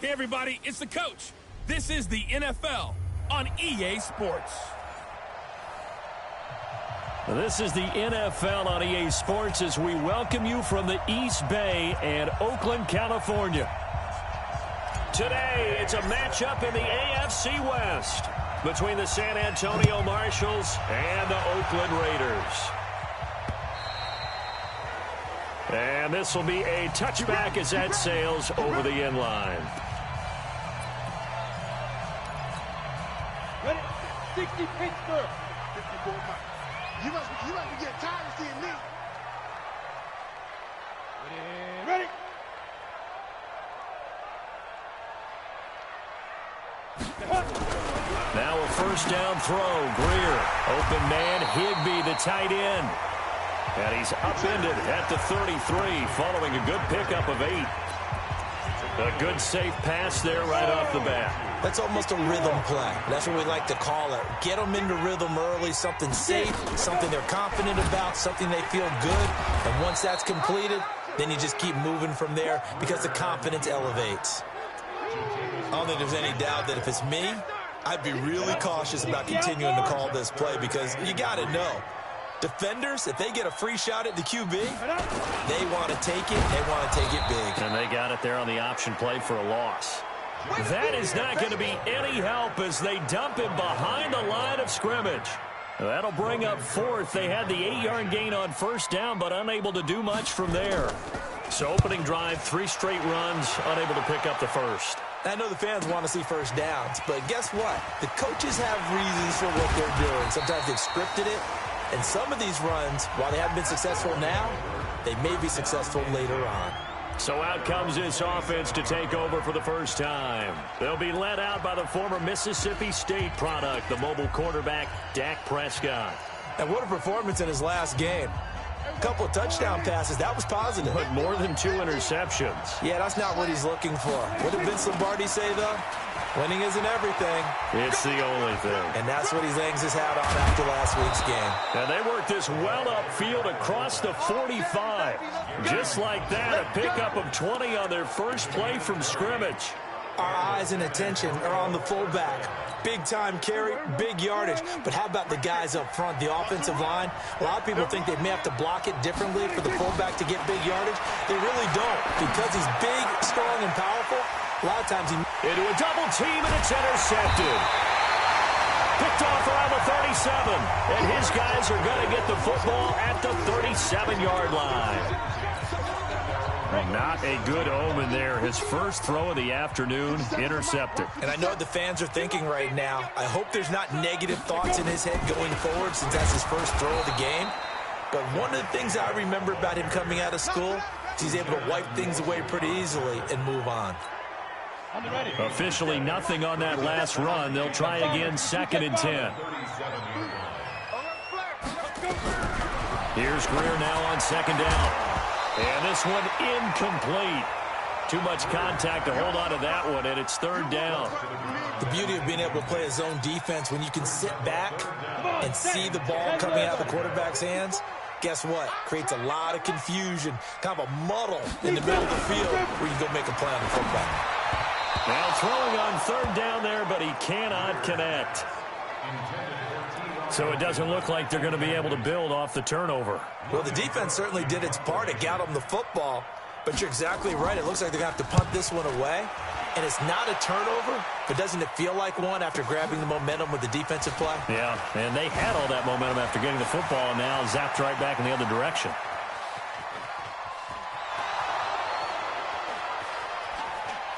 Hey, everybody, it's the coach. This is the NFL on EA Sports. This is the NFL on EA Sports as we welcome you from the East Bay and Oakland, California. Today, it's a matchup in the AFC West between the San Antonio Marshals and the Oakland Raiders. And this will be a touchback as that sails over the end line. Ready? 60 Pittsburgh. 54 miles. You must be getting tired of seeing me. Ready? Now a first down throw. Greer. Open man. Higbee, the tight end. And he's upended at the 33 following a good pickup of 8. A good safe pass there right off the bat. That's almost a rhythm play. That's what we like to call it. Get them into rhythm early, something safe, something they're confident about, something they feel good. And once that's completed, then you just keep moving from there because the confidence elevates. I don't think there's any doubt that if it's me, I'd be really cautious about continuing to call this play because you got to know. Defenders, if they get a free shot at the QB, they want to take it. They want to take it big. And they got it there on the option play for a loss. That is not going to be any help as they dump him behind the line of scrimmage. That'll bring up fourth. They had the 8-yard gain on first down, but unable to do much from there. So opening drive, 3 straight runs, unable to pick up the first. I know the fans want to see first downs, but guess what? The coaches have reasons for what they're doing. Sometimes they've scripted it. And some of these runs, while they haven't been successful now, they may be successful later on. So out comes this offense to take over for the first time. They'll be led out by the former Mississippi State product, the mobile quarterback, Dak Prescott. And what a performance in his last game. A couple of touchdown passes. That was positive. But more than 2 interceptions. Yeah, that's not what he's looking for. What did Vince Lombardi say, though? Winning isn't everything. It's the only thing. And that's what he hangs his hat on after last week's game. And they worked this well upfield across the 45. Just like that, a pickup of 20 on their first play from scrimmage. Our eyes and attention are on the fullback. Big-time carry, big yardage. But how about the guys up front, the offensive line? A lot of people think they may have to block it differently for the fullback to get big yardage. They really don't. Because he's big, strong, and powerful, a lot of times he... Into a double team, and it's intercepted. Picked off around the 37. And his guys are going to get the football at the 37-yard line. Not a good omen there. His first throw of the afternoon, intercepted. And I know what the fans are thinking right now. I hope there's not negative thoughts in his head going forward since that's his first throw of the game. But one of the things I remember about him coming out of school is he's able to wipe things away pretty easily and move on. Officially nothing on that last run. They'll try again, 2nd and 10. Here's Greer now on 2nd down. And this one incomplete. Too much contact to hold on to that one, and it's 3rd down. The beauty of being able to play a zone defense when you can sit back and see the ball coming out of the quarterback's hands, guess what? Creates a lot of confusion, kind of a muddle in the middle of the field where you can go make a play on the football. Now throwing on 3rd down there, but he cannot connect. So it doesn't look like they're going to be able to build off the turnover. Well, the defense certainly did its part. It got them the football. But you're exactly right. It looks like they're going to have to punt this one away. And it's not a turnover, but doesn't it feel like one after grabbing the momentum with the defensive play? Yeah, and they had all that momentum after getting the football, and now zapped right back in the other direction.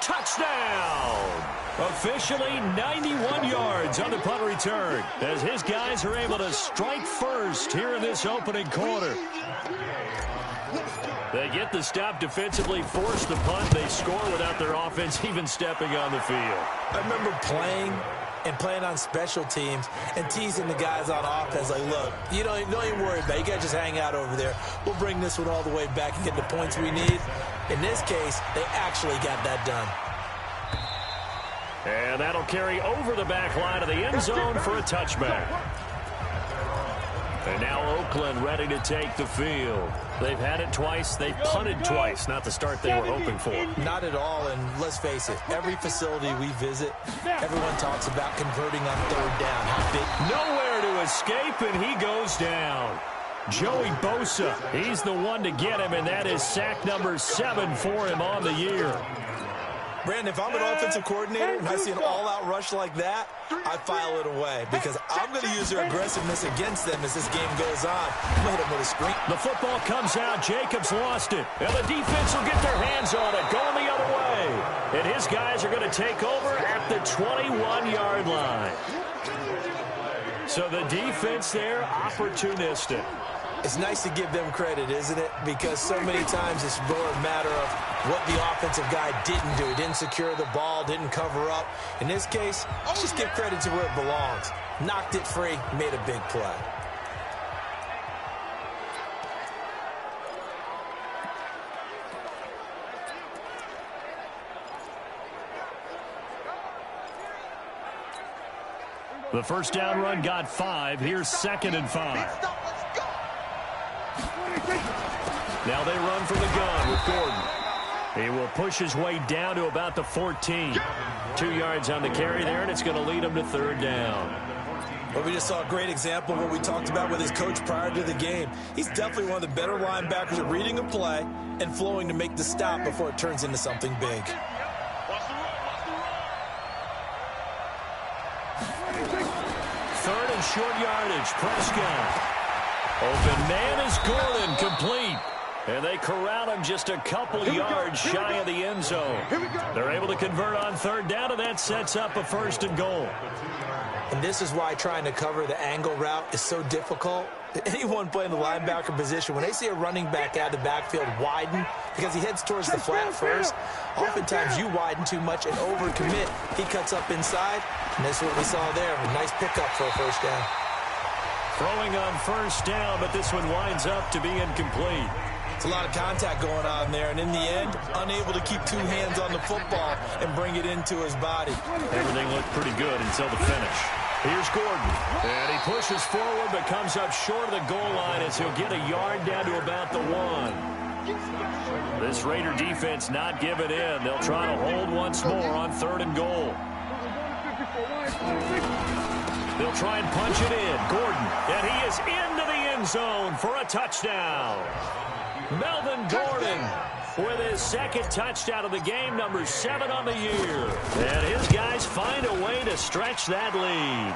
Touchdown! Officially 91 yards on the punt return as his guys are able to strike first here in this opening quarter. They get the stop defensively, force the punt. They score without their offense even stepping on the field. I remember playing on special teams and teasing the guys on offense like, look, don't even worry about it. You guys just hang out over there. We'll bring this one all the way back and get the points we need. In this case, they actually got that done. And that'll carry over the back line of the end zone for a touchback. And now Oakland ready to take the field. They've had it twice. They've punted twice. Not the start they were hoping for. Not at all, and let's face it, every facility we visit, everyone talks about converting on third down. How big? Nowhere to escape, and he goes down. Joey Bosa, he's the one to get him, and that is sack number 7 for him on the year. Brandon, if I'm an offensive coordinator and I see an all-out rush like that, I file it away because I'm going to use their aggressiveness against them as this game goes on. I'm going to hit them with a screen. The football comes out. Jacobs lost it. And the defense will get their hands on it, going the other way. And his guys are going to take over at the 21-yard line. So the defense there, opportunistic. It's nice to give them credit, isn't it? Because so many times it's more a matter of what the offensive guy didn't do. Didn't secure the ball, didn't cover up. In this case, let's just give credit to where it belongs. Knocked it free, made a big play. The first down run got 5. Here's 2nd and 5. Now they run from the gun with Gordon. He will push his way down to about the 14. 2 yards on the carry there, and it's going to lead him to 3rd down. Well, we just saw a great example of what we talked about with his coach prior to the game. He's definitely one of the better linebackers at reading a play and flowing to make the stop before it turns into something big. 3rd and short yardage. Prescott. Open man is Gordon, complete. And they corral him just a couple yards shy of the end zone. They're able to convert on 3rd down, and that sets up a 1st and goal. And this is why trying to cover the angle route is so difficult. Anyone playing the linebacker position, when they see a running back out of the backfield widen because he heads towards the flat first, oftentimes you widen too much and overcommit. He cuts up inside, and that's what we saw there. A nice pickup for a 1st down. Throwing on 1st down, but this one winds up to be incomplete. It's a lot of contact going on there, and in the end, unable to keep 2 hands on the football and bring it into his body. Everything looked pretty good until the finish. Here's Gordon, and he pushes forward but comes up short of the goal line as he'll get a yard down to about the 1. This Raider defense not giving in. They'll try to hold once more on 3rd and goal. They'll try and punch it in. Gordon, and he is into the end zone for a touchdown. Melvin Gordon with his 2nd touchdown of the game, number 7 on the year. And his guys find a way to stretch that lead.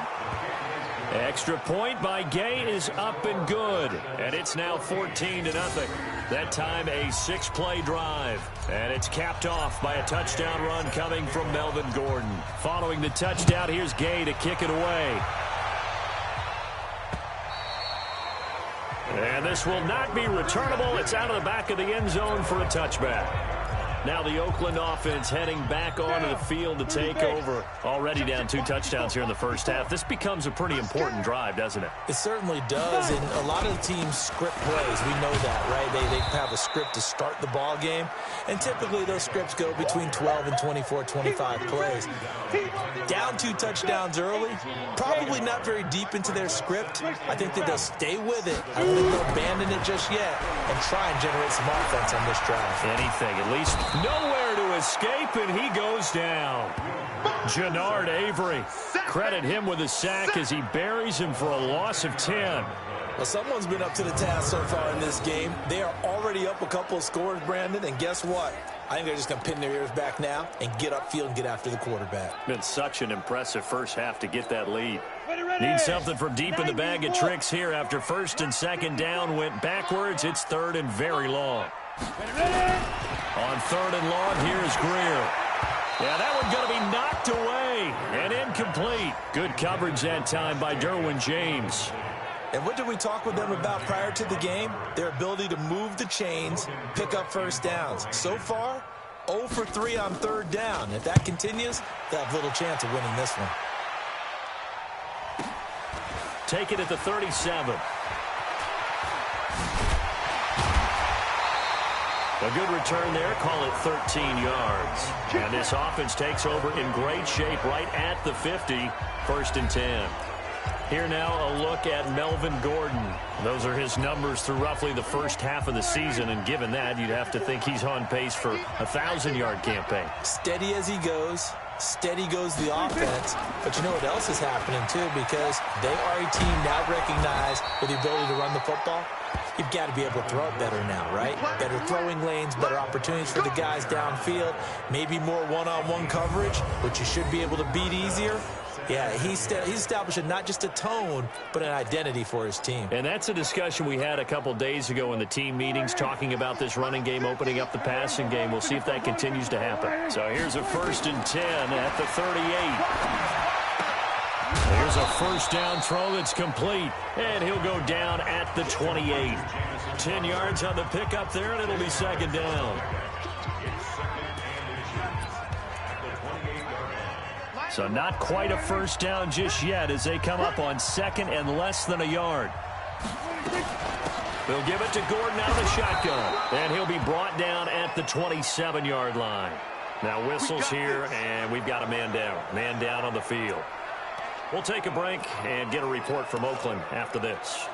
Extra point by Gay is up and good. And it's now 14-0. That time a 6-play drive. And it's capped off by a touchdown run coming from Melvin Gordon. Following the touchdown, here's Gay to kick it away. And this will not be returnable. It's out of the back of the end zone for a touchback. Now the Oakland offense heading back onto the field to take over. Already down 2 touchdowns here in the first half. This becomes a pretty important drive, doesn't it? It certainly does, and a lot of the teams script plays. We know that, right? They have a script to start the ball game, and typically those scripts go between 12 and 24, 25 plays. Down 2 touchdowns early, probably not very deep into their script. I think that they'll stay with it. I don't think they'll abandon it just yet and try and generate some offense on this drive. Anything, at least nowhere to escape, and he goes down. Jannard Avery, credit him with a sack as he buries him for a loss of 10. Well, someone's been up to the task so far in this game. They are already up a couple of scores, Brandon, and guess what? I think they're just going to pin their ears back now and get upfield and get after the quarterback. Been such an impressive first half to get that lead. Need something from deep in the bag of tricks here after 1st and 2nd down went backwards. It's 3rd and very long. On 3rd and long, here's Greer. Yeah, that one's going to be knocked away and incomplete. Good coverage that time by Derwin James. And what did we talk with them about prior to the game? Their ability to move the chains, pick up 1st downs. So far, 0 for 3 on 3rd down. If that continues, they'll have little chance of winning this one. Take it at the 37. A good return there, call it 13 yards. And this offense takes over in great shape right at the 50, 1st and 10. Here now, a look at Melvin Gordon. Those are his numbers through roughly the first half of the season, and given that, you'd have to think he's on pace for a 1,000-yard campaign. Steady as he goes. Steady goes the offense. But you know what else is happening, too, because they are a team now recognized with the ability to run the football. You've got to be able to throw it better now, right? Better throwing lanes, better opportunities for the guys downfield, maybe more one-on-one coverage, which you should be able to beat easier. Yeah, he's establishing not just a tone, but an identity for his team. And that's a discussion we had a couple days ago in the team meetings, talking about this running game, opening up the passing game. We'll see if that continues to happen. So here's a 1st and 10 at the 38. Here's a first down throw that's complete, and he'll go down at the 28. 10 yards on the pickup there, and it'll be 2nd down. So not quite a first down just yet as they come up on 2nd and less than a yard. They'll give it to Gordon out of the shotgun, and he'll be brought down at the 27-yard line. Now whistles here, and we've got a man down. Man down on the field. We'll take a break and get a report from Oakland after this.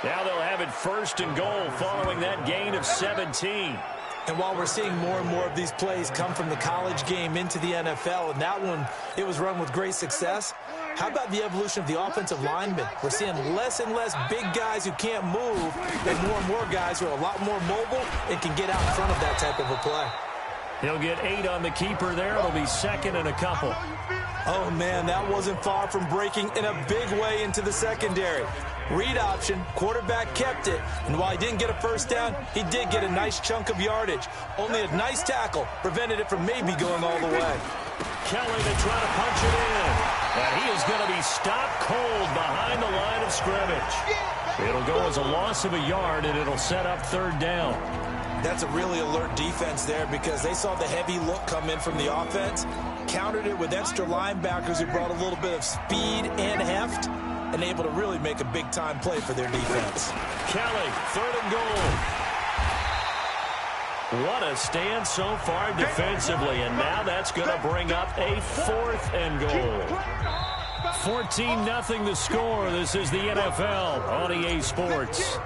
Now they'll have it 1st and goal following that gain of 17. And while we're seeing more and more of these plays come from the college game into the NFL, and that one, it was run with great success, how about the evolution of the offensive linemen? We're seeing less and less big guys who can't move and more guys who are a lot more mobile and can get out in front of that type of a play. He'll get 8 on the keeper there. It'll be 2nd and a couple. Oh, man, that wasn't far from breaking in a big way into the secondary. Read option, quarterback kept it, and while he didn't get a first down, he did get a nice chunk of yardage. Only a nice tackle prevented it from maybe going all the way. Kelly to try to punch it in, and he is going to be stopped cold behind the line of scrimmage. It'll go as a loss of a yard, and it'll set up 3rd down. That's a really alert defense there because they saw the heavy look come in from the offense, countered it with extra linebackers who brought a little bit of speed and heft, and able to really make a big-time play for their defense. Kelly, 3rd and goal. What a stand so far defensively, and now that's going to bring up a 4th and goal. 14-0 the score. This is the NFL on EA Sports.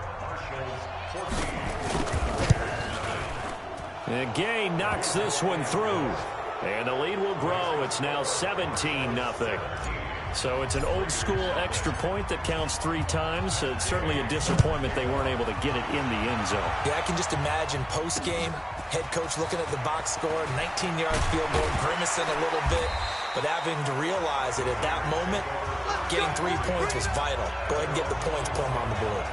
And Gay knocks this one through, and the lead will grow. It's now 17-0. So it's an old-school extra point that counts 3 times. It's certainly a disappointment they weren't able to get it in the end zone. Yeah, I can just imagine post-game, head coach looking at the box score, 19-yard field goal, grimacing a little bit, but having to realize that at that moment, getting 3 points was vital. Go ahead and get the points, put them on the board.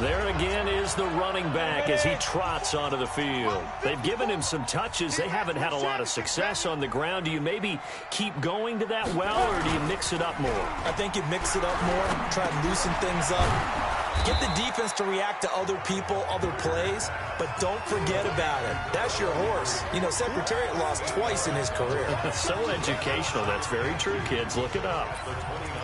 There again is the running back as he trots onto the field. They've given him some touches. They haven't had a lot of success on the ground. Do you maybe keep going to that well, or do you mix it up more? I think you mix it up more, try and loosen things up. Get the defense to react to other people, other plays, but don't forget about it. That's your horse. You know, Secretariat lost twice in his career. So educational. That's very true, kids. Look it up.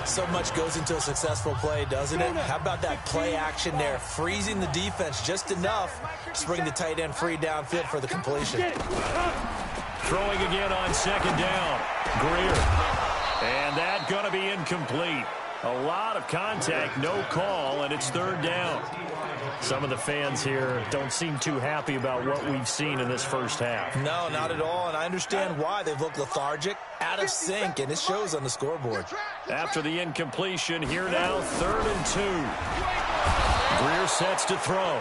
So much goes into a successful play, doesn't it? How about that play action there? Freezing the defense just enough to bring the tight end free downfield for the completion. Throwing again on 2nd down. Greer. And that going to be incomplete. A lot of contact, no call, and it's 3rd down. Some of the fans here don't seem too happy about what we've seen in this first half. No, not at all, and I understand why. They've looked lethargic, out of sync, and it shows on the scoreboard. After the incompletion, here now, 3rd and 2. Greer sets to throw.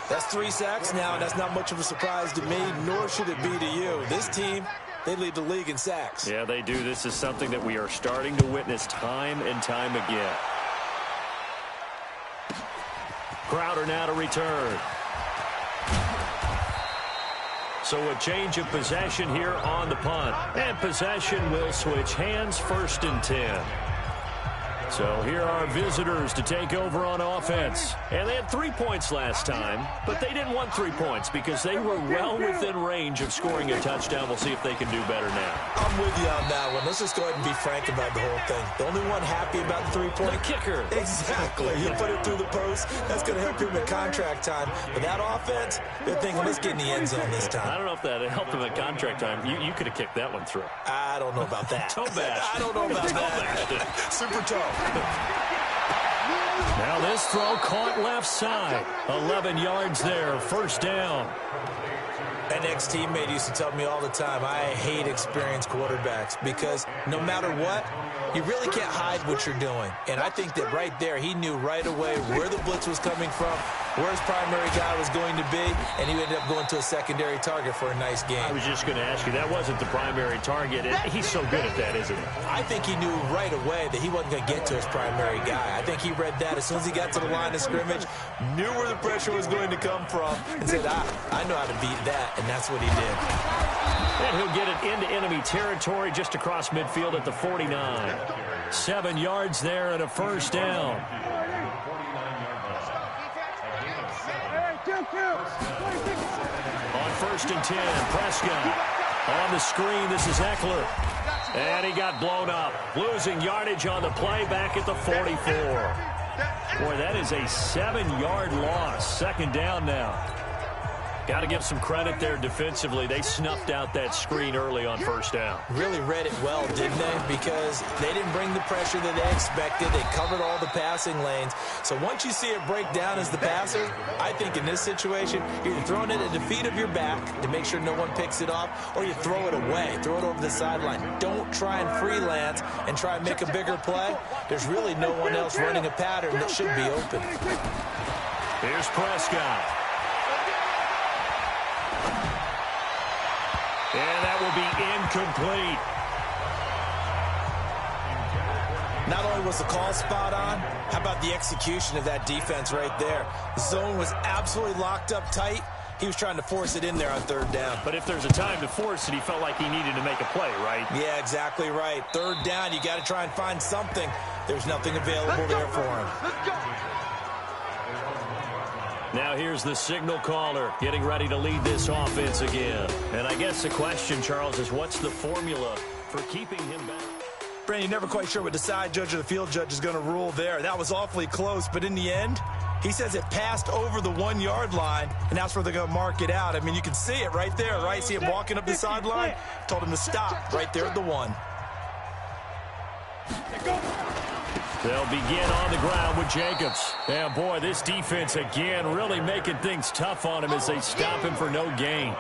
That's 3 sacks now, and that's not much of a surprise to me, nor should it be to you. This team, they lead the league in sacks. Yeah, they do. This is something that we are starting to witness time and time again. Crowder now to return. So a change of possession here on the punt. And possession will switch hands, 1st and 10. So here are visitors to take over on offense. And they had 3 points last time, but they didn't want 3 points because they were well within range of scoring a touchdown. We'll see if they can do better now. I'm with you on that one. Let's just go ahead and be frank about the whole thing. The only one happy about the 3-point. The kicker. Exactly. You put it through the post. That's going to help him at contract time. But that offense, they're thinking, let's get in the end zone this time. I don't know if that helped him at contract time. You could have kicked that one through. I don't know about that. Toe bash. I don't know about that. Super toe. Now this throw caught left side. 11 yards there, first down. An ex-teammate used to tell me all the time, I hate experienced quarterbacks because no matter what, you really can't hide what you're doing. And I think that right there, he knew right away where the blitz was coming from, where his primary guy was going to be, and he ended up going to a secondary target for a nice game. I was just going to ask you, that wasn't the primary target. He's so good at that, isn't he? I think he knew right away that he wasn't going to get to his primary guy. I think he read that as soon as he got to the line of scrimmage, knew where the pressure was going to come from, and said, I know how to beat that, and that's what he did. And he'll get it into enemy territory just across midfield at the 49. 7 yards there and a first down. On 1st and 10, Prescott. On the screen, this is Eckler. And he got blown up. Losing yardage on the play back at the 44. Boy, that is a 7-yard loss. Second down now. Got to give some credit there defensively. They snuffed out that screen early on first down. Really read it well, didn't they? Because they didn't bring the pressure that they expected. They covered all the passing lanes. So once you see it break down as the passer, I think in this situation, you're either throwing it at the feet of your back to make sure no one picks it off, or you throw it away. Throw it over the sideline. Don't try and freelance and try and make a bigger play. There's really no one else running a pattern that should be open. Here's Prescott. And that will be incomplete. Not only was the call spot on, how about the execution of that defense right there? The zone was absolutely locked up tight. He was trying to force it in there on 3rd down. But if there's a time to force it, he felt like he needed to make a play, right? Yeah, exactly right. 3rd down, you got to try and find something. There's nothing available there for him. Now here's the signal caller getting ready to lead this offense again. And I guess the question, Charles, is what's the formula for keeping him back? Brandon, you're never quite sure what the side judge or the field judge is going to rule there. That was awfully close, but in the end, he says it passed over the 1-yard line, and that's where they're going to mark it out. I mean, you can see it right there, right? See him walking up the sideline? Told him to stop right there at the 1. They'll begin on the ground with Jacobs. And boy, this defense again really making things tough on him as they stop him for no gain.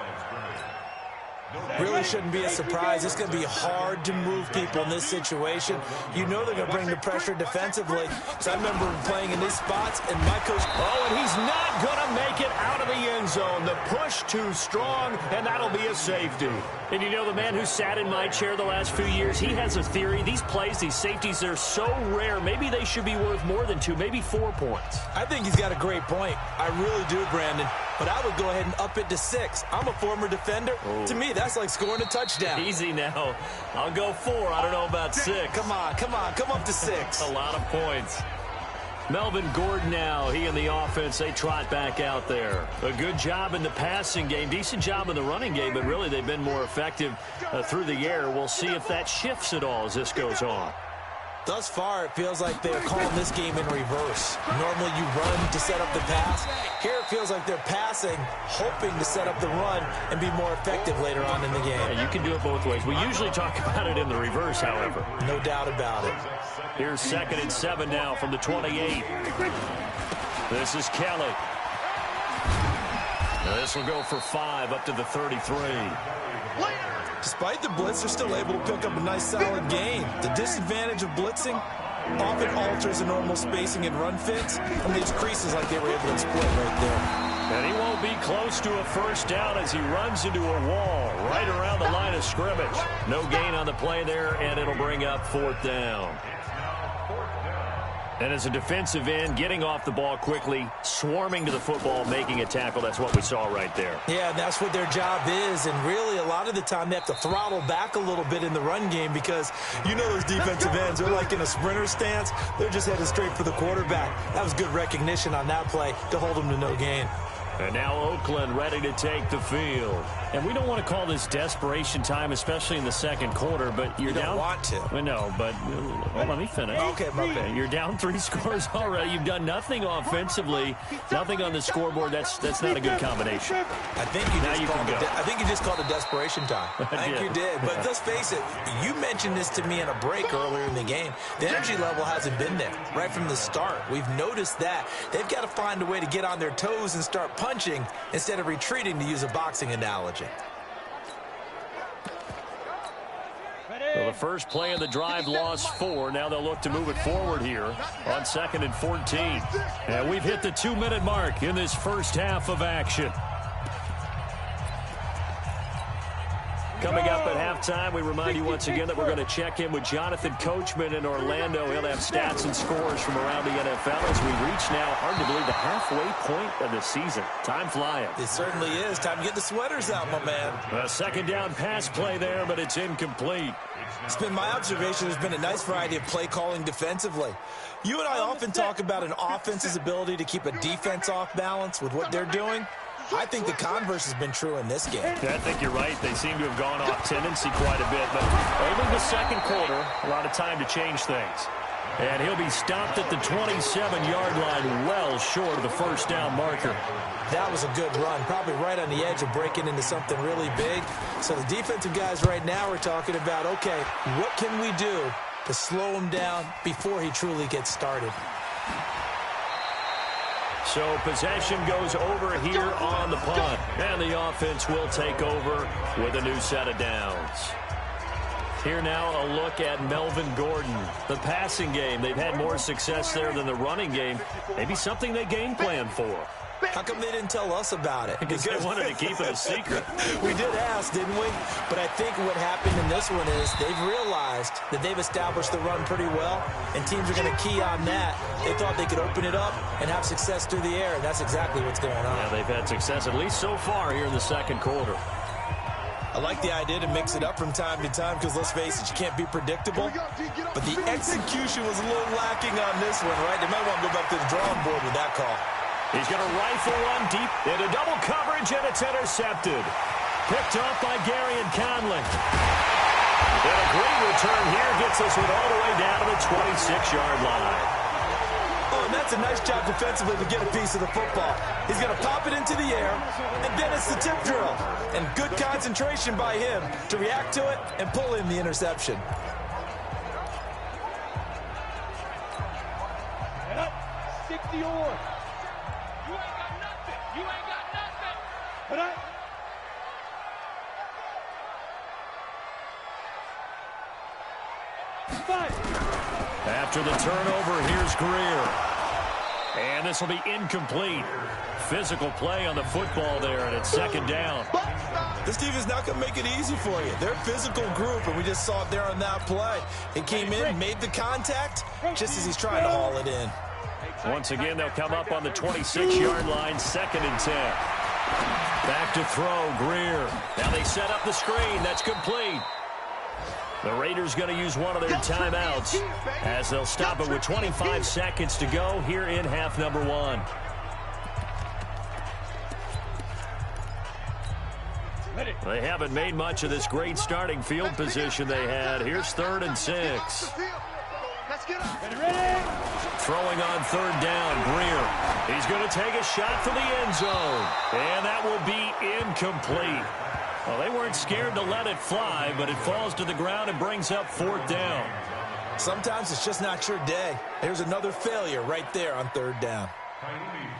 Really shouldn't be a surprise. It's going to be hard to move people in this situation. You know they're going to bring the pressure defensively. So I remember playing in these spots, and my coach... Oh, and he's not going to make it out of the end zone. The push too strong, and that'll be a safety. And you know, the man who sat in my chair the last few years, he has a theory. These plays, these safeties, they're so rare. Maybe they should be worth more than 2, maybe 4 points. I think he's got a great point. I really do, Brandon. But I would go ahead and up it to 6. I'm a former defender. Oh. To me, that's like scoring a touchdown. Easy now. I'll go 4. I don't know about 6. Come on. Come up to 6. A lot of points. Melvin Gordon now, he and the offense, they trot back out there. A good job in the passing game, decent job in the running game, but really they've been more effective through the air. We'll see if that shifts at all as this goes on. Thus far, it feels like they're calling this game in reverse. Normally you run to set up the pass. Here it feels like they're passing, hoping to set up the run and be more effective later on in the game. Yeah, you can do it both ways. We usually talk about it in the reverse, however. No doubt about it. Here's 2nd and 7 now from the 28. This is Kelly. Now this will go for 5 up to the 33. Despite the blitz, they're still able to pick up a nice solid gain. The disadvantage of blitzing often alters the normal spacing and run fits from these creases like they were able to exploit right there. And he won't be close to a first down as he runs into a wall right around the line of scrimmage. No gain on the play there, and it'll bring up 4th down. And as a defensive end, getting off the ball quickly, swarming to the football, making a tackle, that's what we saw right there. Yeah, that's what their job is, and really a lot of the time they have to throttle back a little bit in the run game because you know those defensive ends, they're like in a sprinter stance. They're just headed straight for the quarterback. That was good recognition on that play to hold them to no gain. And now Oakland ready to take the field. And we don't want to call this desperation time, especially in the second quarter, but you're down. You don't want to. No, but let me finish. Okay. You're down 3 scores already. You've done nothing offensively, nothing on the scoreboard. That's not a good combination. I think you just called it desperation time. I think you did. But let's face it, you mentioned this to me in a break earlier in the game. The energy level hasn't been there right from the start. We've noticed that. They've got to find a way to get on their toes and start punching instead of retreating, to use a boxing analogy. Well, the first play of the drive lost 4. Now they'll look to move it forward here on 2nd and 14. And we've hit the 2-minute mark in this first half of action. Coming up at halftime, we remind you once again that we're going to check in with Jonathan Coachman in Orlando. He'll have stats and scores from around the NFL as we reach now, hard to believe, the halfway point of the season. Time flying. It certainly is. Time to get the sweaters out, my man. A second down pass play there, but it's incomplete. It's been my observation there's been a nice variety of play calling defensively. You and I often talk about an offense's ability to keep a defense off balance with what they're doing. I think the converse has been true in this game. Yeah, I think you're right. They seem to have gone off tendency quite a bit, but over the second quarter, a lot of time to change things. And he'll be stopped at the 27-yard line, well short of the first down marker. That was a good run, probably right on the edge of breaking into something really big. So the defensive guys right now are talking about, okay, what can we do to slow him down before he truly gets started? So possession goes over here on the punt, and the offense will take over with a new set of downs. Here now a look at Melvin Gordon. The passing game, they've had more success there than the running game. Maybe something they game plan for. How come they didn't tell us about it? Because they wanted to keep it a secret. We did ask, didn't we? But I think what happened in this one is they've realized that they've established the run pretty well, and teams are going to key on that. They thought they could open it up and have success through the air, and that's exactly what's going on. Yeah, they've had success, at least so far here in the second quarter. I like the idea to mix it up from time to time because, let's face it, you can't be predictable. But the execution was a little lacking on this one, right? They might want to go back to the drawing board with that call. He's going to rifle one deep into double coverage, and it's intercepted. Picked off by Gary and Conley. And a great return here gets us all the way down to the 26-yard line. Oh, and that's a nice job defensively to get a piece of the football. He's going to pop it into the air, and then it's the tip drill. And good concentration by him to react to it and pull in the interception. Get up, 60 on. You ain't got nothing. You ain't got nothing. Get up. After the turnover, here's Greer. And this will be incomplete. Physical play on the football there, and it's second down. This team is not going to make it easy for you. They're a physical group, and we just saw it there on that play. It came in, made the contact, just as he's trying to haul it in. Once again, they'll come up on the 26-yard line, 2nd and 10. Back to throw, Greer. Now they set up the screen. That's complete. The Raiders going to use one of their timeouts as they'll stop it with 25 seconds to go here in half number 1. They haven't made much of this great starting field position they had. Here's 3rd and 6. Throwing on 3rd down, Greer. He's going to take a shot for the end zone. And that will be incomplete. Well, they weren't scared to let it fly, but it falls to the ground and brings up 4th down. Sometimes it's just not your day. There's another failure right there on 3rd down.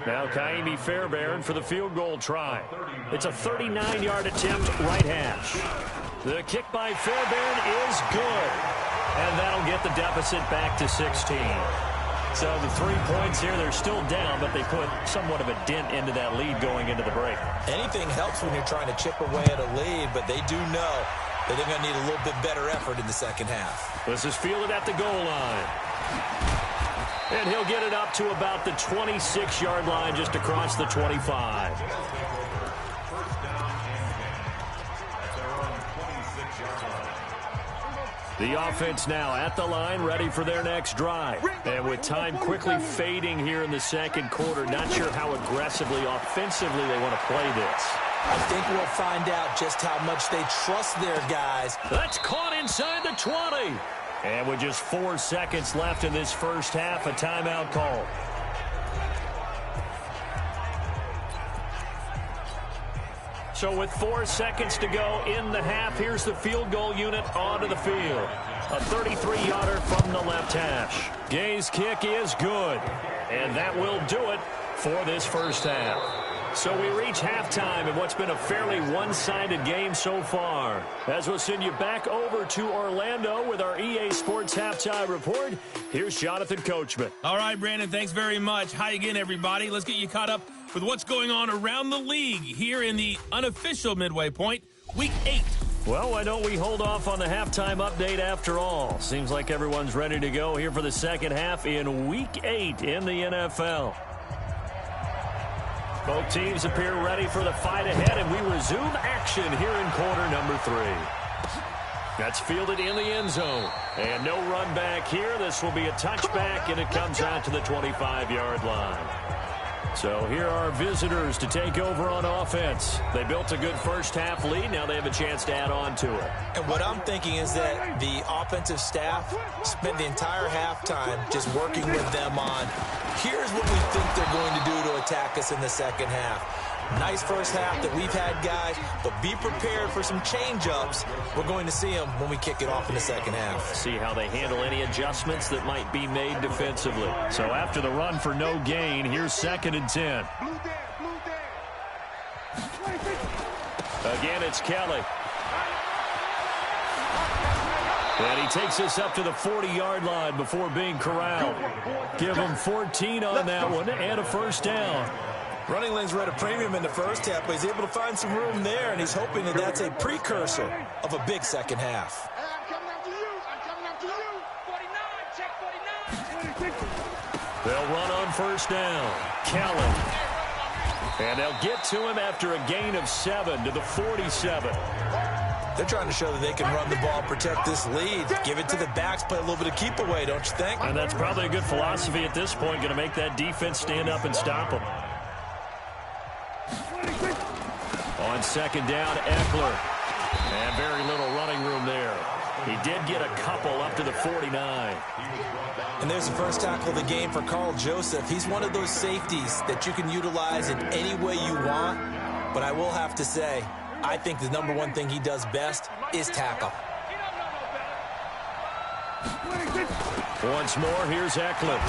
Now Kaimi Fairbairn for the field goal try. It's a 39-yard attempt, right hash. The kick by Fairbairn is good. And that'll get the deficit back to 16. So the 3 points here, they're still down, but they put somewhat of a dent into that lead going into the break. Anything helps when you're trying to chip away at a lead, but they do know that they're going to need a little bit better effort in the second half. This is fielded at the goal line. And he'll get it up to about the 26-yard line, just across the 25. The offense now at the line, ready for their next drive. And with time quickly fading here in the second quarter, not sure how aggressively, offensively they want to play this. I think we'll find out just how much they trust their guys. That's caught inside the 20. And with just 4 seconds left in this first half, a timeout call. So with 4 seconds to go in the half, here's the field goal unit onto the field. A 33-yarder from the left hash. Gay's kick is good. And that will do it for this first half. So we reach halftime in what's been a fairly one-sided game so far. As we'll send you back over to Orlando with our EA Sports Halftime Report, here's Jonathan Coachman. All right, Brandon, thanks very much. Hi again, everybody. Let's get you caught up with what's going on around the league here in the unofficial midway point, Week 8. Well, why don't we hold off on the halftime update after all? Seems like everyone's ready to go here for the second half in Week 8 in the NFL. Both teams appear ready for the fight ahead, and we resume action here in quarter number 3. That's fielded in the end zone. And no run back here. This will be a touchback, and it comes out to the 25-yard line. So here are visitors to take over on offense. They built a good first half lead. Now they have a chance to add on to it. And what I'm thinking is that the offensive staff spent the entire halftime just working with them on, here's what we think they're going to do to attack us in the second half. Nice first half that we've had, guys, but be prepared for some change-ups. We're going to see them when we kick it off in the second half. See how they handle any adjustments that might be made defensively. So after the run for no gain, here's 2nd and 10. Again, it's Kelly. And he takes us up to the 40-yard line before being corralled. Give him 14 on that one and a first down. Running lanes were at a premium in the first half, but he's able to find some room there, and he's hoping that that's a precursor of a big second half. I'm coming after you. I'm coming after you. 49, check 49. They'll run on first down. Kelly. And they'll get to him after a gain of 7 to the 47. They're trying to show that they can run the ball, protect this lead, give it to the backs, play a little bit of keep away, don't you think? And that's probably a good philosophy at this point, going to make that defense stand up and stop them. On second down, Eckler. And very little running room there. He did get a couple up to the 49. And there's the first tackle of the game for Carl Joseph. He's one of those safeties that you can utilize in any way you want. But I will have to say, I think the number one thing he does best is tackle. Once more, here's Eckler.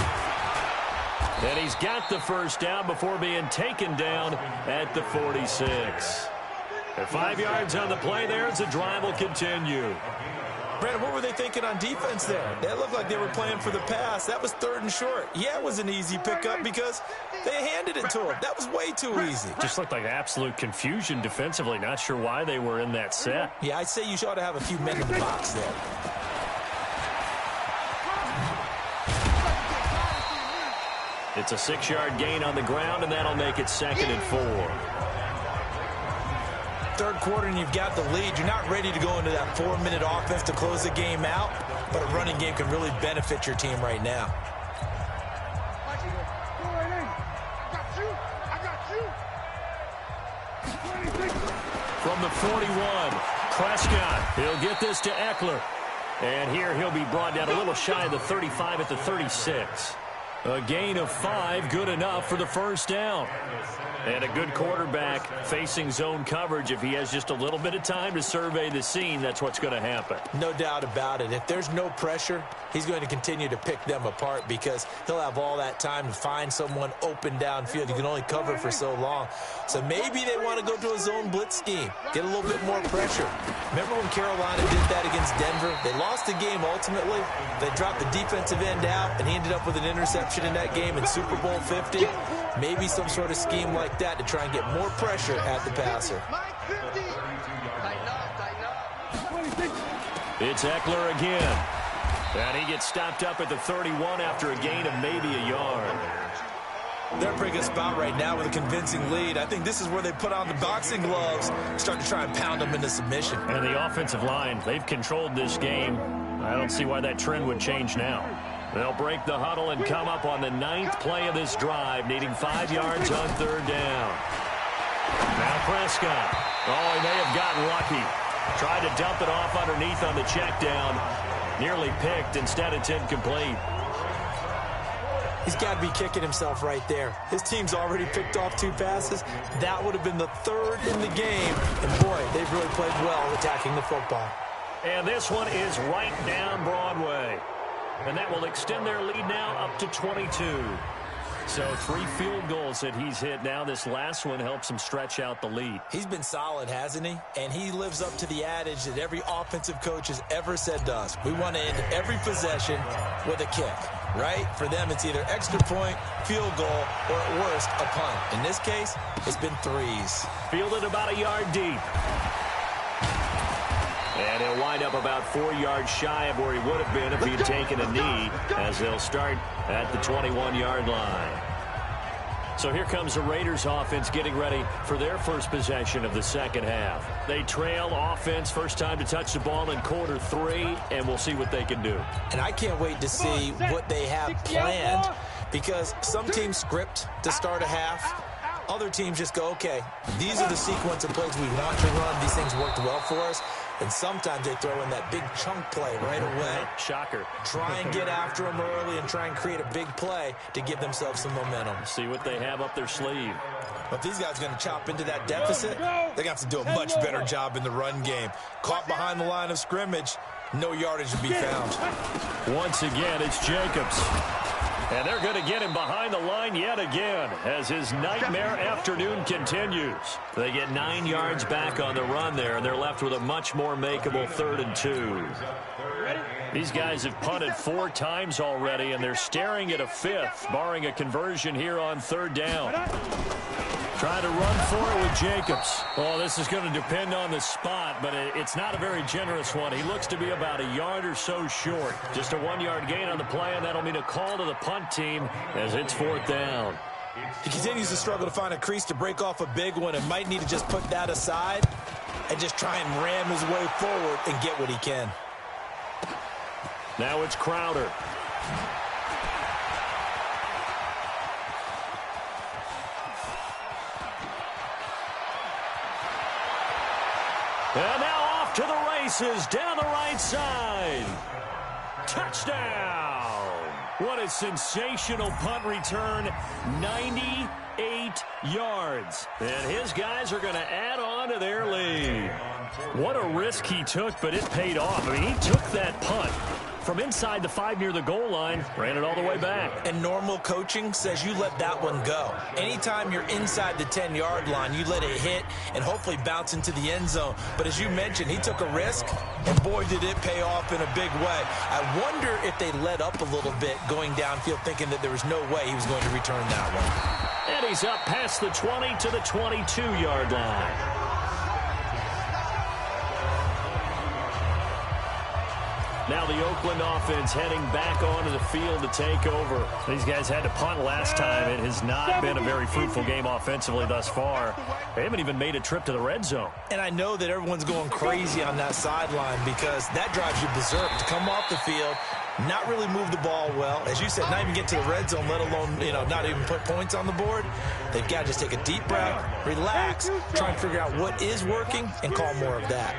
And he's got the first down before being taken down at the 46. And 5 yards on the play there as the drive will continue. Brandon, what were they thinking on defense there? That looked like they were playing for the pass. That was 3rd and short. Yeah, it was an easy pickup because they handed it to him. That was way too easy. Just looked like absolute confusion defensively. Not sure why they were in that set. Yeah, I'd say you ought to have a few men in the box there. It's a 6-yard gain on the ground, and that'll make it 2nd and 4. Third quarter, and you've got the lead. You're not ready to go into that 4-minute offense to close the game out, but a running game can really benefit your team right now. From the 41, Prescott. He'll get this to Eckler. And here he'll be brought down a little shy of the 35 at the 36. A gain of 5, good enough for the first down. And a good quarterback facing zone coverage. If he has just a little bit of time to survey the scene, that's what's going to happen. No doubt about it. If there's no pressure, he's going to continue to pick them apart because he'll have all that time to find someone open downfield. He can only cover for so long. So maybe they want to go to a zone blitz scheme, get a little bit more pressure. Remember when Carolina did that against Denver? They lost the game ultimately. They dropped the defensive end out, and he ended up with an interception in that game in Super Bowl 50. Maybe some sort of scheme like that to try and get more pressure at the passer. It's Eckler again. And he gets stopped up at the 31 after a gain of maybe a yard. They're a pretty good spot right now with a convincing lead. I think this is where they put on the boxing gloves, start to try and pound them into submission. And the offensive line, they've controlled this game. I don't see why that trend would change now. They'll break the huddle and come up on the 9th play of this drive, needing 5 yards on 3rd down. Now Prescott. Oh, he may have gotten lucky. Tried to dump it off underneath on the check down. Nearly picked. Instead, it's incomplete. He's got to be kicking himself right there. His team's already picked off 2 passes. That would have been the 3rd in the game. And, boy, they've really played well attacking the football. And this one is right down Broadway. And that will extend their lead now up to 22. So 3 field goals that he's hit now. This last one helps him stretch out the lead. He's been solid, hasn't he? And he lives up to the adage that every offensive coach has ever said to us. We want to end every possession with a kick, right? For them, it's either extra point, field goal, or at worst, a punt. In this case, it's been 3s. Fielded about a yard deep. And he'll wind up about 4 yards shy of where he would have been if he had taken a knee, as they'll start at the 21-yard line. So here comes the Raiders offense getting ready for their first possession of the second half. They trail offense, first time to touch the ball in quarter 3, and we'll see what they can do. And I can't wait to see what they have planned, because some teams script to start a half. Other teams just go, okay, these are the sequence of plays we want to run. These things worked well for us. And sometimes they throw in that big chunk play right away. Shocker. Try and get after them early and try and create a big play to give themselves some momentum. See what they have up their sleeve. But if these guys are going to chop into that deficit, they're going to have to do a much better job in the run game. Caught behind the line of scrimmage, no yardage to be found. Once again, it's Jacobs. And they're going to get him behind the line yet again as his nightmare afternoon continues. They get 9 yards back on the run there, and they're left with a much more makeable 3rd and 2. These guys have punted 4 times already, and they're staring at a 5th, barring a conversion here on 3rd down. Trying to run for it with Jacobs. Oh, this is going to depend on the spot, but it's not a very generous one. He looks to be about a yard or so short. Just a 1-yard gain on the play, and that'll mean a call to the punt team as it's 4th down. He continues to struggle to find a crease to break off a big one and might need to just put that aside and just try and ram his way forward and get what he can. Now it's Crowder. And now off to the races down the right side. Touchdown! What a sensational punt return. 98 yards. And his guys are going to add on to their lead. What a risk he took, but it paid off. I mean, he took that punt from inside the 5 near the goal line, ran it all the way back. And normal coaching says you let that one go. Anytime you're inside the 10-yard line, you let it hit and hopefully bounce into the end zone. But as you mentioned, he took a risk, and boy, did it pay off in a big way. I wonder if they let up a little bit going downfield, thinking that there was no way he was going to return that one. And he's up past the 20 to the 22-yard line. Now the Oakland offense heading back onto the field to take over. These guys had to punt last time. It has not been a very fruitful game offensively thus far. They haven't even made a trip to the red zone. And I know that everyone's going crazy on that sideline because that drives you berserk to come off the field, not really move the ball well. As you said, not even get to the red zone, let alone, not even put points on the board. They've got to just take a deep breath, relax, try and figure out what is working, and call more of that.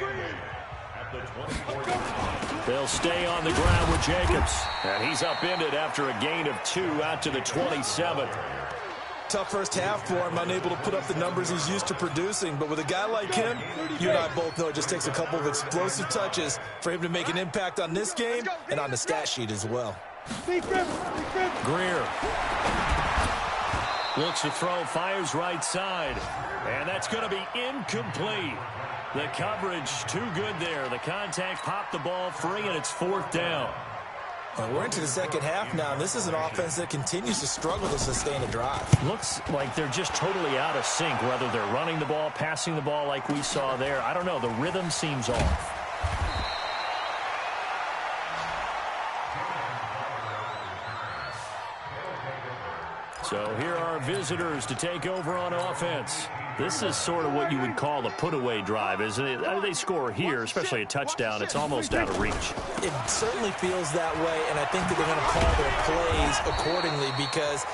They'll stay on the ground with Jacobs. And he's upended after a gain of 2 out to the 27. Tough first half for him, unable to put up the numbers he's used to producing. But with a guy like him, you and I both know it just takes a couple of explosive touches for him to make an impact on this game and on the stat sheet as well. Greer looks to throw, fires right side. And that's going to be incomplete. The coverage too good there. The contact popped the ball free, and it's 4th down. We're into the second half now. This is an offense that continues to struggle to sustain a drive. Looks like they're just totally out of sync, whether they're running the ball, passing the ball like we saw there. I don't know. The rhythm seems off. So here are visitors to take over on offense. This is sort of what you would call a put-away drive, isn't it? I mean, they score here, especially a touchdown. It's almost out of reach. It certainly feels that way, and I think that they're going to call their plays accordingly because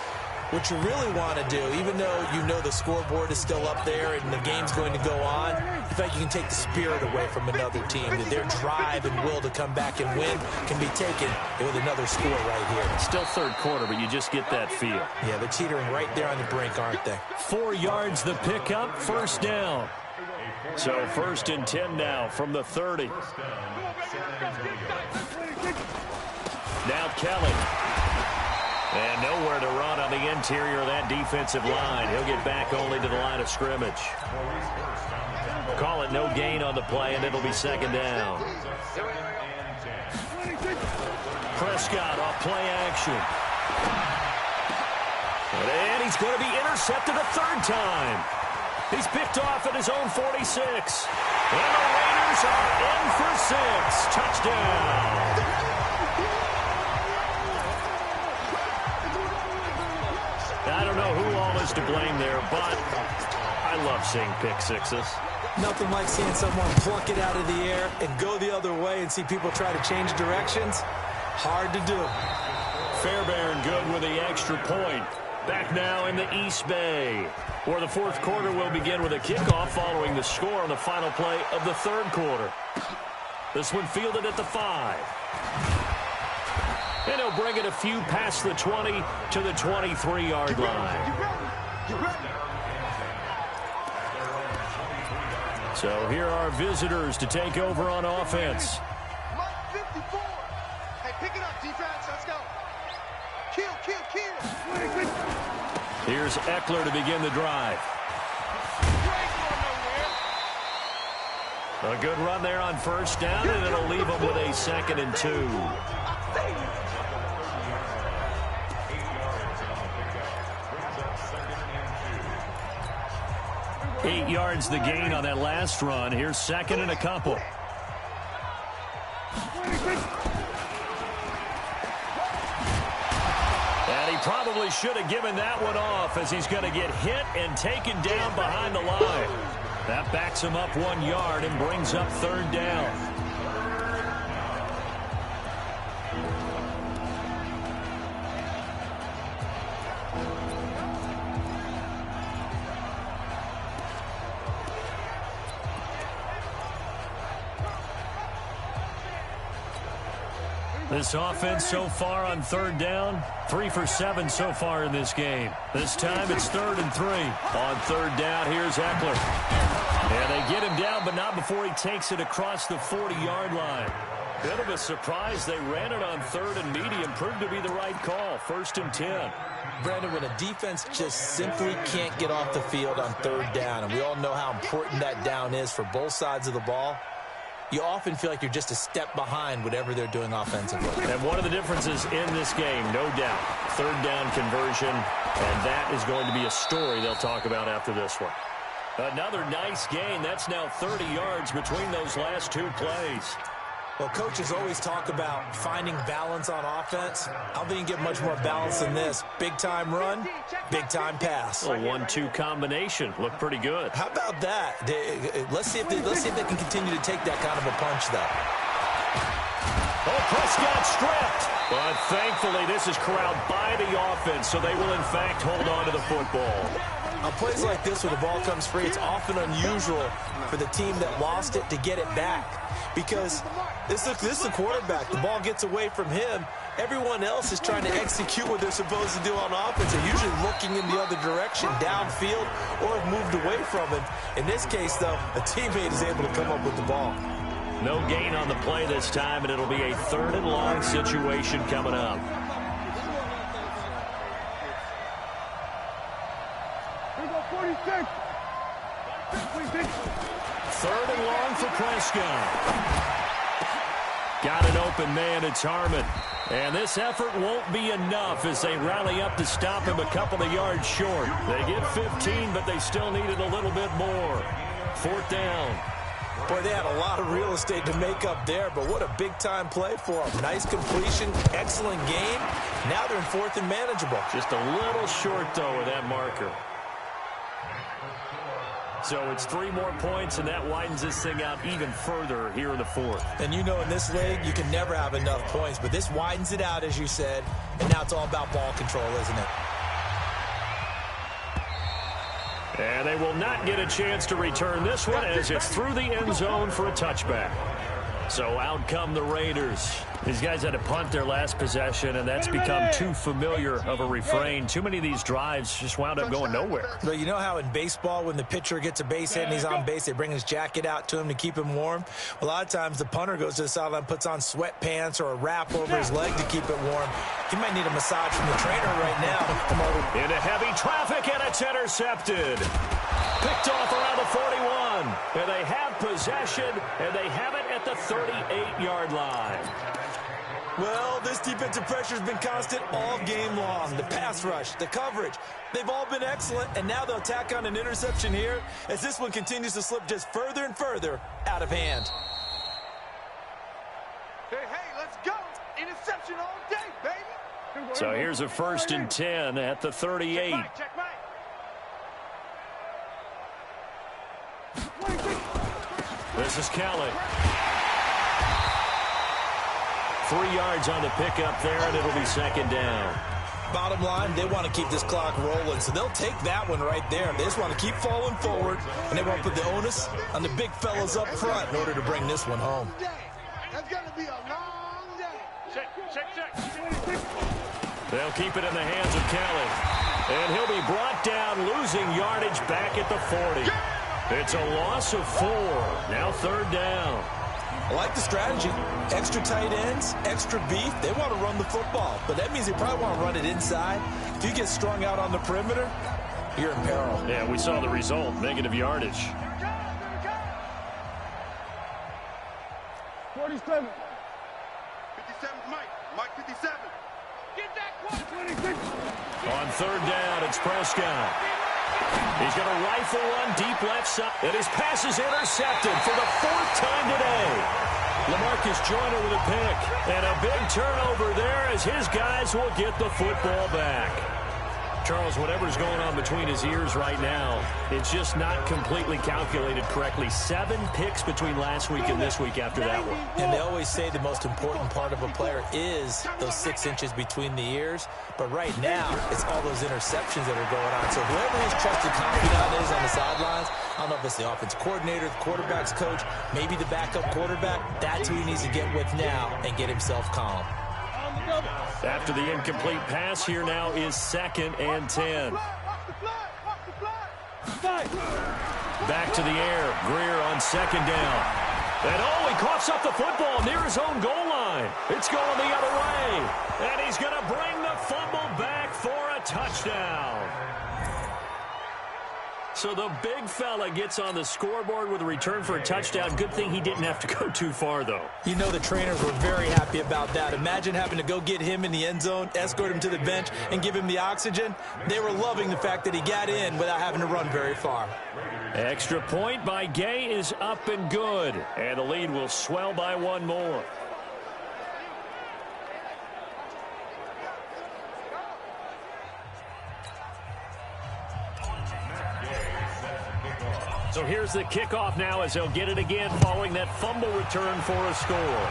what you really want to do, even though you know the scoreboard is still up there and the game's going to go on, in fact, you can take the spirit away from another team, that their drive and will to come back and win can be taken with another score right here. Still third quarter, but you just get that feel. Yeah, they're teetering right there on the brink, aren't they? 4 yards the pickup, first down. So 1st and 10 now from the 30. Now Kelly. And nowhere to run on the interior of that defensive line. He'll get back only to the line of scrimmage. Call it no gain on the play, and it'll be 2nd down. Prescott off play action. And he's going to be intercepted a 3rd time. He's picked off at his own 46. And the Raiders are in for 6. Touchdown. I don't know who all is to blame there, but I love seeing pick sixes. Nothing like seeing someone pluck it out of the air and go the other way and see people try to change directions. Hard to do. Fairbairn good with the extra point. Back now in the East Bay, where the 4th quarter will begin with a kickoff following the score on the final play of the 3rd quarter. This one fielded at the 5. And he'll bring it a few past the 20 to the 23-yard line. So here are visitors to take over on offense. 54. Hey, pick it up, defense. Let's go. Kill. Here's Eckler to begin the drive. A good run there on 1st down, and it'll leave them with a 2nd and 2. Eight yards the gain on that last run. Here's 2nd and a couple. And he probably should have given that one off, as he's going to get hit and taken down behind the line. That backs him up 1 yard and brings up 3rd down. This offense so far on 3rd down, 3 for 7 so far in this game. This time it's 3rd and 3. On 3rd down, here's Eckler. And they get him down, but not before he takes it across the 40-yard line. Bit of a surprise. They ran it on 3rd and medium. Proved to be the right call. 1st and 10. Brandon, when a defense just simply can't get off the field on 3rd down, and we all know how important that down is for both sides of the ball, you often feel like you're just a step behind whatever they're doing offensively. And one of the differences in this game, no doubt, 3rd down conversion, and that is going to be a story they'll talk about after this one. Another nice gain. That's now 30 yards between those last 2 plays. Well, coaches always talk about finding balance on offense. I don't think you get much more balance than this. Big-time run, big-time pass. A 1-2 combination. Looked pretty good. How about that? Let's see if they can continue to take that kind of a punch, though. Oh, Prescott stripped. But thankfully, this is corralled by the offense, so they will, in fact, hold on to the football. On plays like this where the ball comes free, it's often unusual for the team that lost it to get it back. Because this is the quarterback. The ball gets away from him. Everyone else is trying to execute what they're supposed to do on offense. They're usually looking in the other direction, downfield, or have moved away from him. In this case, though, a teammate is able to come up with the ball. No gain on the play this time, and it'll be a 3rd and long situation coming up. Here we go, 46. 3rd and long for Prescott. Got an open man, it's Harmon. And this effort won't be enough as they rally up to stop him a couple of yards short. They get 15, but they still needed a little bit more. 4th down. Boy, they had a lot of real estate to make up there, but what a big-time play for them. Nice completion, excellent game. Now they're in 4th and manageable. Just a little short, though, with that marker. So it's 3 more points, and that widens this thing out even further here in the 4th. And you know in this league, you can never have enough points, but this widens it out, as you said, and now it's all about ball control, isn't it? And they will not get a chance to return this one as it's through the end zone for a touchback. So out come the Raiders. These guys had to punt their last possession, and that's become too familiar of a refrain. Too many of these drives just wound up going nowhere. But you know how in baseball, when the pitcher gets a base hit and he's on base, they bring his jacket out to him to keep him warm? A lot of times the punter goes to the sideline, puts on sweatpants or a wrap over his leg to keep it warm. He might need a massage from the trainer right now. Into heavy traffic, and it's intercepted. Picked off around the 41. And they have possession, and they have it at the 38-yard line. Well, this defensive pressure has been constant all game long. The pass rush, the coverage, they've all been excellent, and now they'll tack on an interception here as this one continues to slip just further and further out of hand. Hey, let's go. Interception all day, baby. So here's a 1st and 10 at the 38. Check mine. This is Kelly. 3 yards on the pickup there, and it'll be 2nd down. Bottom line, they want to keep this clock rolling, so they'll take that one right there. They just want to keep falling forward, and they want to put the onus on the big fellas up front in order to bring this one home. That's going to be a long day. Check. They'll keep it in the hands of Kelly. And he'll be brought down, losing yardage back at the 40. It's a loss of 4. Now 3rd down. I like the strategy. Extra tight ends, extra beef. They want to run the football, but that means they probably want to run it inside. If you get strung out on the perimeter, you're in peril. Yeah, we saw the result. Negative yardage. 47. 57's Mike 57. Get that 26. On 3rd down, it's Prescott. He's going to rifle one deep left side. And his pass is intercepted for the 4th time today. LaMarcus Joyner with a pick. And a big turnover there as his guys will get the football back. Charles, whatever's going on between his ears right now, it's just not completely calculated correctly. 7 picks between last week and this week after that one. And they always say the most important part of a player is those 6 inches between the ears. But right now, it's all those interceptions that are going on. So whoever his trusted confidant is on the sidelines, I don't know if it's the offense coordinator, the quarterback's coach, maybe the backup quarterback, that's who he needs to get with now and get himself calm. After the incomplete pass, here now is 2nd and 10. Back to the air. Greer on 2nd down. And he coughs up the football near his own goal line. It's going the other way. And he's going to bring the fumble back for a touchdown. So the big fella gets on the scoreboard with a return for a touchdown. Good thing he didn't have to go too far, though. You know the trainers were very happy about that. Imagine having to go get him in the end zone, escort him to the bench, and give him the oxygen. They were loving the fact that he got in without having to run very far. Extra point by Gay is up and good. And the lead will swell by 1 more. So here's the kickoff now as they'll get it again following that fumble return for a score.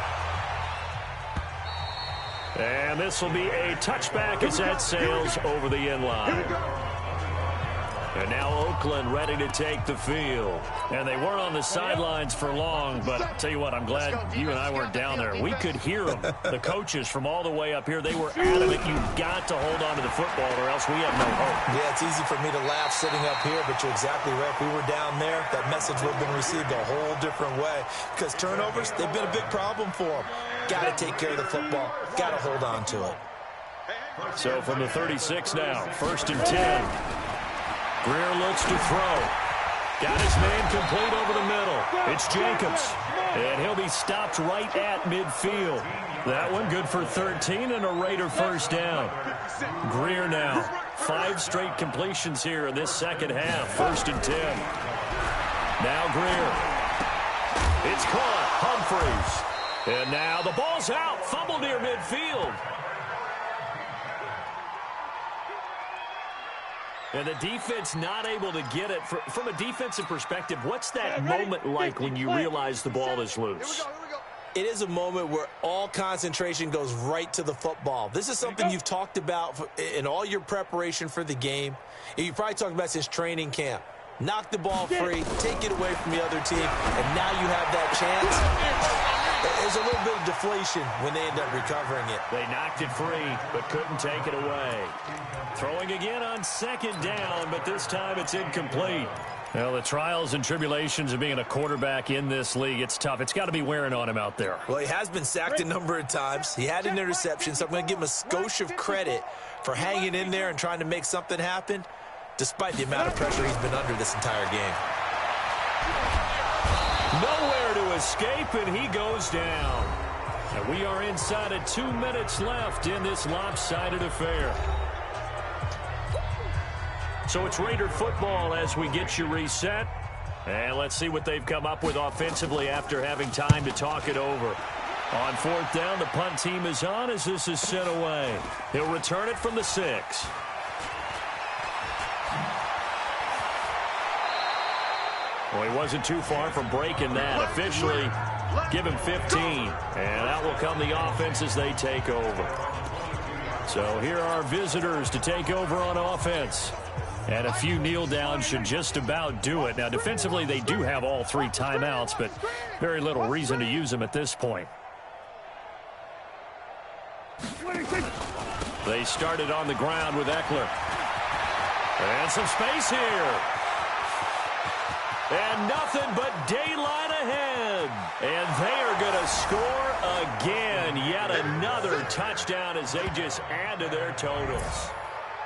And this will be a touchback as that sails over the end line. And now Oakland ready to take the field. And they weren't on the sidelines for long, but I'll tell you what, I'm glad you and I weren't down there. We could hear them, the coaches from all the way up here. They were adamant, you've got to hold on to the football or else we have no hope. Yeah, it's easy for me to laugh sitting up here, but you're exactly right. If we were down there, that message would have been received a whole different way. Because turnovers, they've been a big problem for them. Got to take care of the football. Got to hold on to it. So from the 36 now, 1st and 10. Greer looks to throw. Got his man complete over the middle. It's Jacobs. And he'll be stopped right at midfield. That one good for 13 and a Raider 1st down. Greer now. 5 straight completions here in this second half. 1st and 10. Now Greer. It's caught. Humphreys. And now the ball's out. Fumble near midfield. And the defense not able to get it. From a defensive perspective, what's that moment like when you realize the ball is loose? It is a moment where all concentration goes right to the football. This is something you've talked about in all your preparation for the game. And you probably talked about since training camp. Knock the ball free, take it away from the other team, and now you have that chance. There's a little bit of deflation when they end up recovering it. They knocked it free, but couldn't take it away. Throwing again on second down, but this time it's incomplete. Well, the trials and tribulations of being a quarterback in this league, it's tough. It's got to be wearing on him out there. Well, he has been sacked a number of times. He had an interception, so I'm going to give him a skosh of credit for hanging in there and trying to make something happen, despite the amount of pressure he's been under this entire game. Nowhere to escape, and he goes down. And we are inside of 2 minutes left in this lopsided affair. So it's Raider football as we get you reset. And let's see what they've come up with offensively after having time to talk it over. On fourth down, the punt team is on as this is sent away. He'll return it from the 6. Well, he wasn't too far from breaking that. Officially, give him 15. And out will come the offense as they take over. So here are our visitors to take over on offense. And a few kneel downs should just about do it. Now, defensively, they do have all 3 timeouts, but very little reason to use them at this point. They started on the ground with Eckler. And some space here. And nothing but daylight ahead. And they are going to score again. Yet another touchdown as they just add to their totals.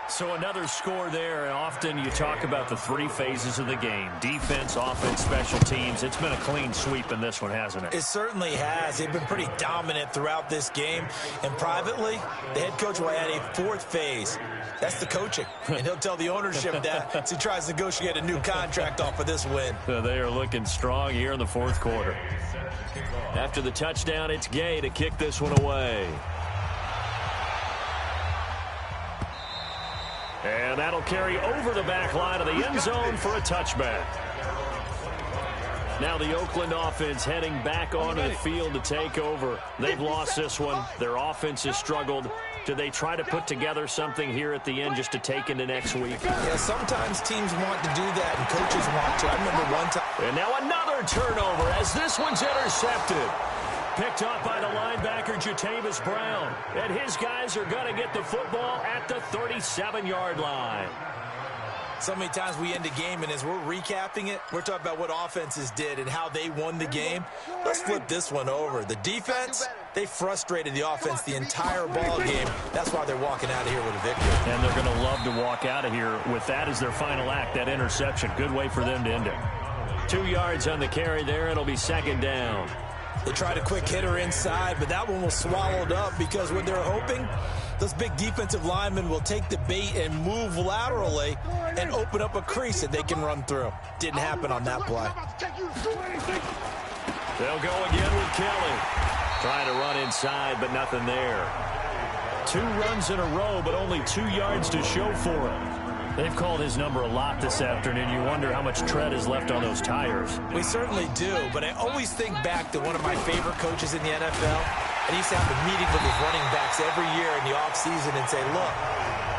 So another score there, and often you talk about the 3 phases of the game. Defense, offense, special teams. It's been a clean sweep in this one, hasn't it? It certainly has. They've been pretty dominant throughout this game. And privately, the head coach will add a 4th phase. That's the coaching. And he'll tell the ownership that as he tries to negotiate a new contract off of this win. So they are looking strong here in the 4th quarter. After the touchdown, it's Gay to kick this one away. And that'll carry over the back line of the end zone for a touchback. Now the Oakland offense heading back onto the field to take over. They've lost this one. Their offense has struggled. Do they try to put together something here at the end just to take into next week? Yeah, sometimes teams want to do that and coaches want to. I remember one time. And now another turnover as this one's intercepted. Picked up by the linebacker, Jatavis Brown. And his guys are going to get the football at the 37-yard line. So many times we end a game, and as we're recapping it, we're talking about what offenses did and how they won the game. Let's flip this one over. The defense, they frustrated the offense the entire ball game. That's why they're walking out of here with a victory. And they're going to love to walk out of here with that as their final act, that interception. Good way for them to end it. 2 yards on the carry there. It'll be second down. They tried a quick hitter inside, but that one was swallowed up because what they're hoping, those big defensive linemen will take the bait and move laterally and open up a crease that they can run through. Didn't happen on that play. They'll go again with Kelly. Trying to run inside, but nothing there. 2 runs in a row, but only 2 yards to show for it. They've called his number a lot this afternoon. You wonder how much tread is left on those tires. We certainly do, but I always think back to one of my favorite coaches in the NFL. And he used to have a meeting with his running backs every year in the offseason and say, look,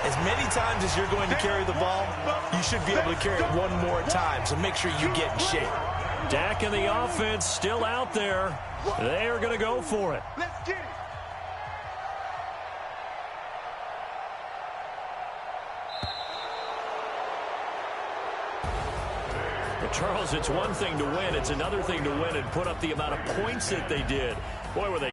as many times as you're going to carry the ball, you should be able to carry it one more time, so make sure you get in shape. Dak and the offense still out there. They are going to go for it. Let's get it. Charles, it's one thing to win. It's another thing to win and put up the amount of points that they did. Boy, were they